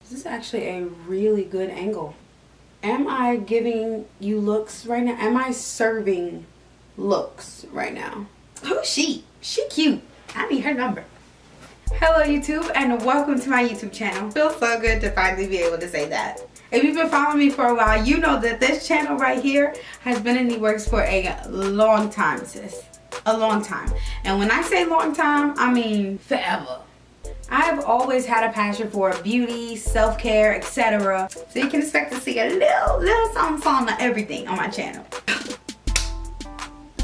This is actually a really good angle. Am I giving you looks right now? Am I serving looks right now? Who's she? She cute. I need her number. Hello YouTube and welcome to my YouTube channel. Feels so good to finally be able to say that. If you've been following me for a while, you know that this channel right here has been in the works for a long time, sis. A long time. And when I say long time, I mean forever. I've always had a passion for beauty, self-care, etc. So you can expect to see a little something of everything on my channel.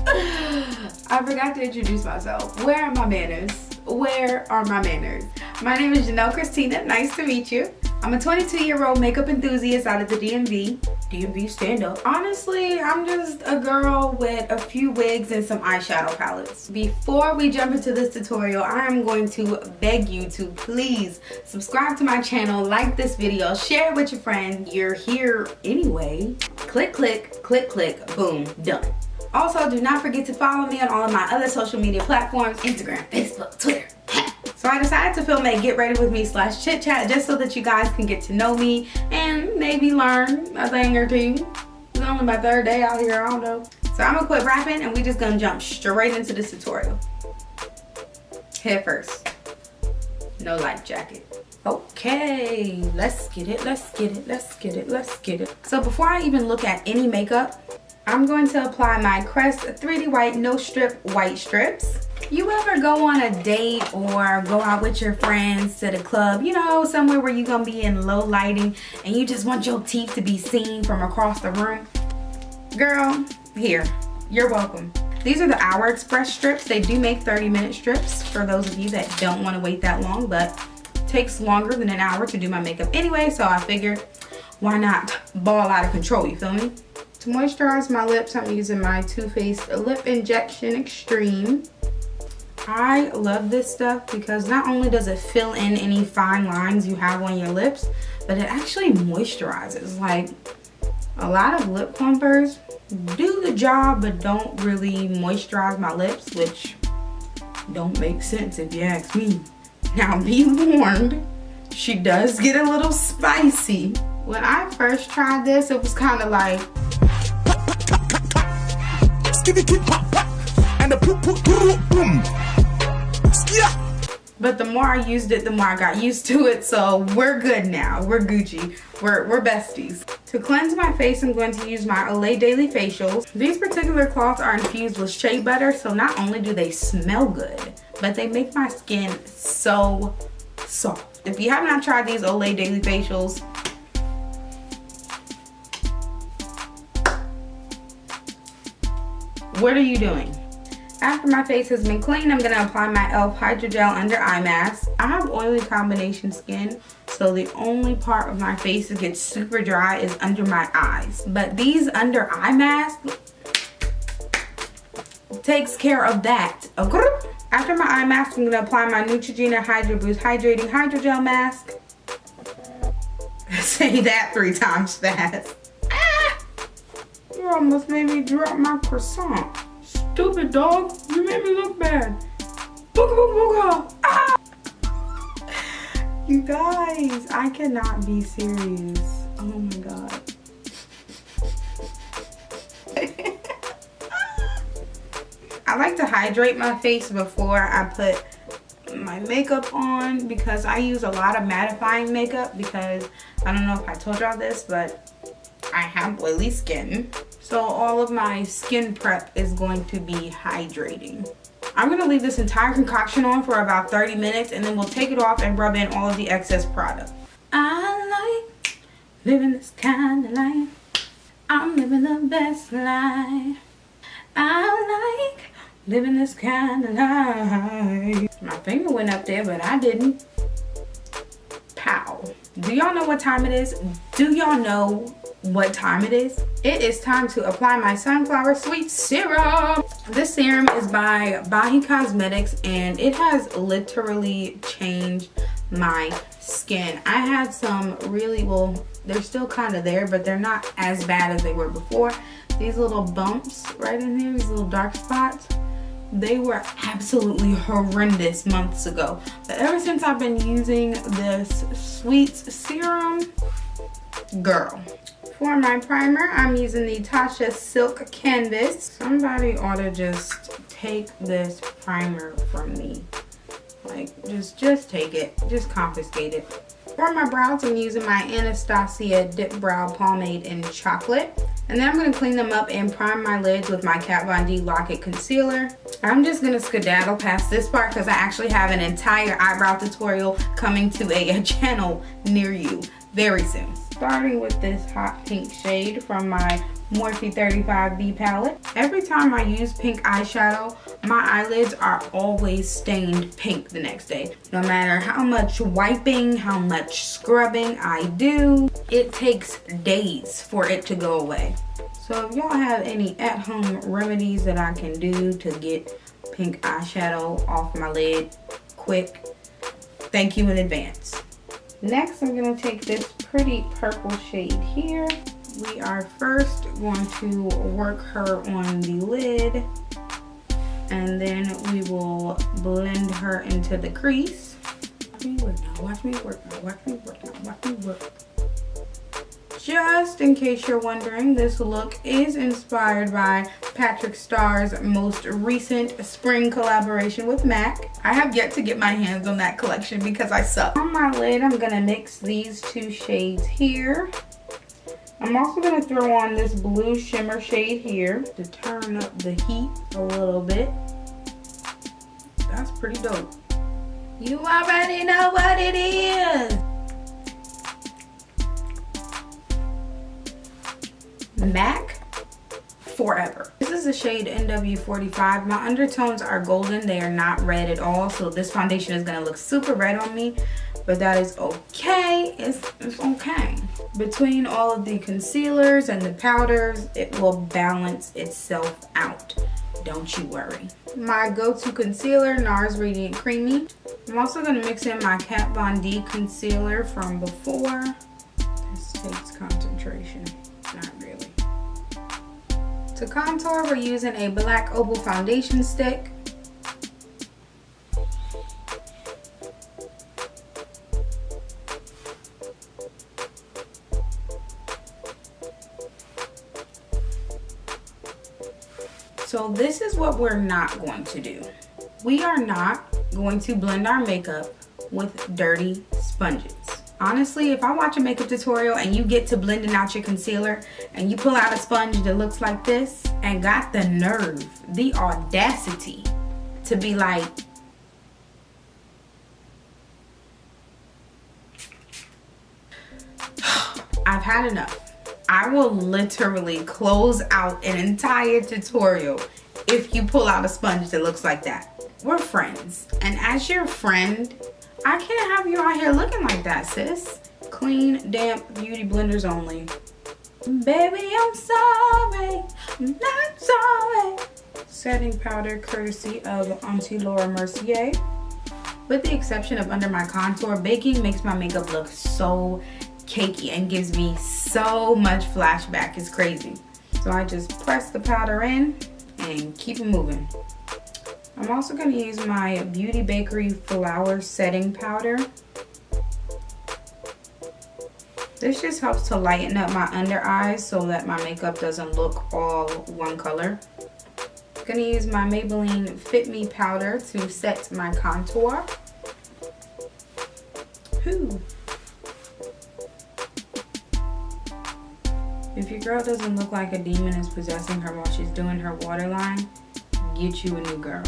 I forgot to introduce myself. Where are my manners? Where are my manners? My name is Janelle Christina. Nice to meet you. I'm a 22-year-old makeup enthusiast out of the DMV. DMV stand up. Honestly, I'm just a girl with a few wigs and some eyeshadow palettes. Before we jump into this tutorial, I am going to beg you to please subscribe to my channel, like this video, share it with your friends. You're here anyway. Click, click, click, click, boom, done. Also, do not forget to follow me on all of my other social media platforms, Instagram, Facebook, Twitter. So I decided to film a get ready with me / chit chat just so that you guys can get to know me and maybe learn a thing or two. It's only my third day out here, I don't know. So I'm gonna quit rapping and we just gonna jump straight into this tutorial. Head first. No life jacket. Okay, let's get it, let's get it, let's get it, let's get it. So before I even look at any makeup, I'm going to apply my Crest 3D White No Strip White Strips. You ever go on a date or go out with your friends to the club, you know, somewhere where you're gonna be in low lighting and you just want your teeth to be seen from across the room? Girl, here, you're welcome. These are the Hour Express strips. They do make 30-minute strips for those of you that don't want to wait that long, but it takes longer than an hour to do my makeup anyway, so I figured why not ball out of control, you feel me? To moisturize my lips, I'm using my Too Faced Lip Injection Extreme. I love this stuff because not only does it fill in any fine lines you have on your lips, but it actually moisturizes. Like, a lot of lip plumpers do the job but don't really moisturize my lips, which don't make sense if you ask me. Now be warned, she does get a little spicy. When I first tried this, it was kind of like, but the more I used it, the more I got used to it, so we're good now. We're Gucci. We're besties. To cleanse my face, I'm going to use my Olay Daily Facials. These particular cloths are infused with shea butter, so not only do they smell good, but they make my skin so soft. If you have not tried these Olay Daily Facials, what are you doing? After my face has been cleaned, I'm going to apply my e.l.f. Hydrogel Under Eye Mask. I have oily combination skin, so the only part of my face that gets super dry is under my eyes. But these under eye masks takes care of that. Okay? After my eye mask, I'm going to apply my Neutrogena Hydro Boost Hydrating Hydrogel Mask. Say that 3 times fast. You almost made me drop my croissant. Stupid dog, you made me look bad. Booga booga booga. Ah! You guys, I cannot be serious. Oh my god. I like to hydrate my face before I put my makeup on because I use a lot of mattifying makeup because I don't know if I told y'all this, but I have oily skin. So all of my skin prep is going to be hydrating. I'm going to leave this entire concoction on for about 30 minutes and then we'll take it off and rub in all of the excess product. I like living this kind of life. I'm living the best life. I like living this kind of life. My finger went up there, but I didn't. Pow. Do y'all know what time it is? Do y'all know what time it is? It is time to apply my Sunflower Sweet Serum. This serum is by Bahi Cosmetics and it has literally changed my skin. I had some really, well, they're still kind of there, but they're not as bad as they were before. These little bumps right in here, these little dark spots, They were absolutely horrendous months ago. But ever since I've been using this Sweets serum, girl. For my primer, I'm using the Tasha Silk Canvas. Somebody ought to just take this primer from me. Like, just take it. Just confiscate it. For my brows, I'm using my Anastasia Dip Brow Pomade in Chocolate. And then I'm going to clean them up and prime my lids with my Kat Von D Lock It Concealer. I'm just going to skedaddle past this part because I actually have an entire eyebrow tutorial coming to a channel near you very soon. Starting with this hot pink shade from my Morphe 35B palette. Every time I use pink eyeshadow, my eyelids are always stained pink the next day. No matter how much wiping, how much scrubbing I do, it takes days for it to go away. So if y'all have any at-home remedies that I can do to get pink eyeshadow off my lid quick, thank you in advance. Next, I'm going to take this pretty purple shade here. We are first going to work her on the lid, and then we will blend her into the crease. Watch me work now, watch me work now, watch me work now, watch me work. Just in case you're wondering, this look is inspired by Patrick Starr's most recent spring collaboration with MAC. I have yet to get my hands on that collection because I suck. On my lid, I'm gonna mix these two shades here. I'm also gonna throw on this blue shimmer shade here to turn up the heat a little bit. That's pretty dope. You already know what it is. MAC Forever. This is the shade NW45. My undertones are golden. They are not red at all. So this foundation is gonna look super red on me, but that is okay. It's okay. Between all of the concealers and the powders, it will balance itself out. Don't you worry. My go-to concealer, NARS Radiant Creamy. I'm also gonna mix in my Kat Von D concealer from before. This takes concentration. Not really. To contour, we're using a black opal foundation stick. So this is what we're not going to do. We are not going to blend our makeup with dirty sponges. Honestly, if I watch a makeup tutorial and you get to blending out your concealer and you pull out a sponge that looks like this and got the nerve, the audacity to be like, I've had enough. I will literally close out an entire tutorial if you pull out a sponge that looks like that. We're friends, and as your friend, I can't have you out here looking like that, sis. Clean, damp beauty blenders only. Baby, I'm sorry. I'm not sorry. Setting powder courtesy of Auntie Laura Mercier. With the exception of under my contour, baking makes my makeup look so cakey and gives me so much flashback. It's crazy. So I just press the powder in and keep it moving. I'm also going to use my Beauty Bakery Flour Setting Powder. This just helps to lighten up my under eyes so that my makeup doesn't look all one color. I'm going to use my Maybelline Fit Me powder to set my contour. Whew. If your girl doesn't look like a demon is possessing her while she's doing her waterline, get you a new girl.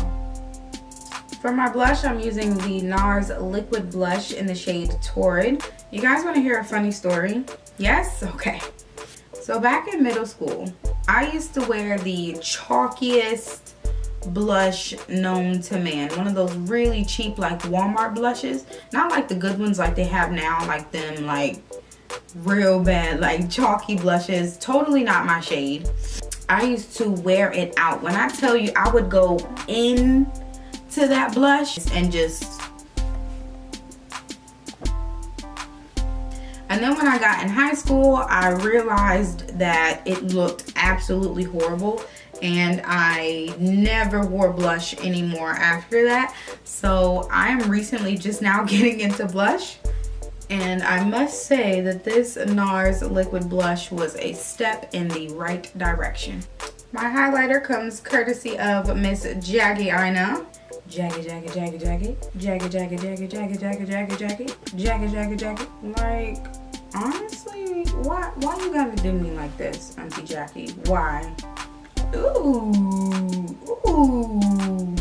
For my blush, I'm using the NARS Liquid Blush in the shade Torrid. You guys want to hear a funny story? Yes? Okay. So back in middle school, I used to wear the chalkiest blush known to man. One of those really cheap like Walmart blushes. Not like the good ones like they have now, like them like real bad like chalky blushes. Totally not my shade. I used to wear it out. When I tell you, I would go in to that blush and just, and then when I got in high school, I realized that it looked absolutely horrible and I never wore blush anymore after that. So I'm recently just now getting into blush, and I must say that this NARS liquid blush was a step in the right direction. My highlighter comes courtesy of Miss Jaggy Ina. Jaggy, jaggy, jaggy, jaggy. Jaggy, jaggy, jaggy, jaggy, jaggy, jaggy, jaggy. Jaggy, jaggy, jaggy. Like, honestly, why you gotta do me like this, Auntie Jackie? Why? Ooh, ooh.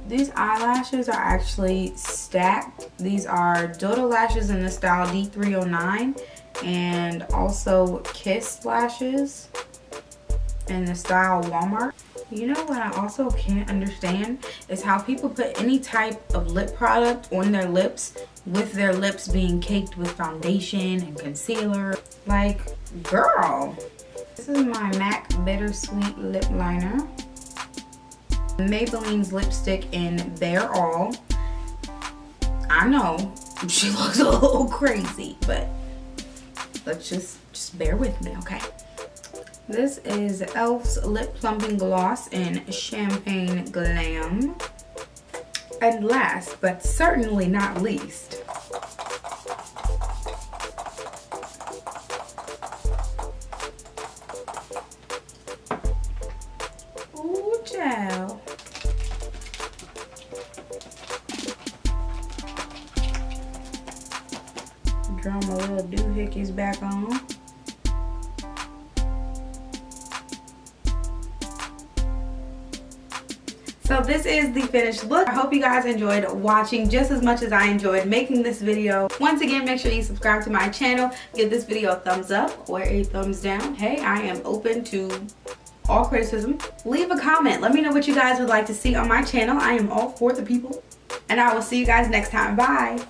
These eyelashes are actually stacked. These are Dodo lashes in the style D309, and also Kiss lashes in the style Walmart. You know what I also can't understand is how people put any type of lip product on their lips with their lips being caked with foundation and concealer. Like, girl. This is my MAC Bittersweet Lip Liner. Maybelline's lipstick in Bare All. I know she looks a little crazy, but let's just bear with me, okay? This is e.l.f.'s Lip Plumping Gloss in Champagne Glam. And last, but certainly not least, ooh, child. Draw my little doohickeys back on. So this is the finished look. I hope you guys enjoyed watching just as much as I enjoyed making this video. Once again, make sure you subscribe to my channel. Give this video a thumbs up or a thumbs down. Hey, I am open to all criticism. Leave a comment. Let me know what you guys would like to see on my channel. I am all for the people. And I will see you guys next time. Bye.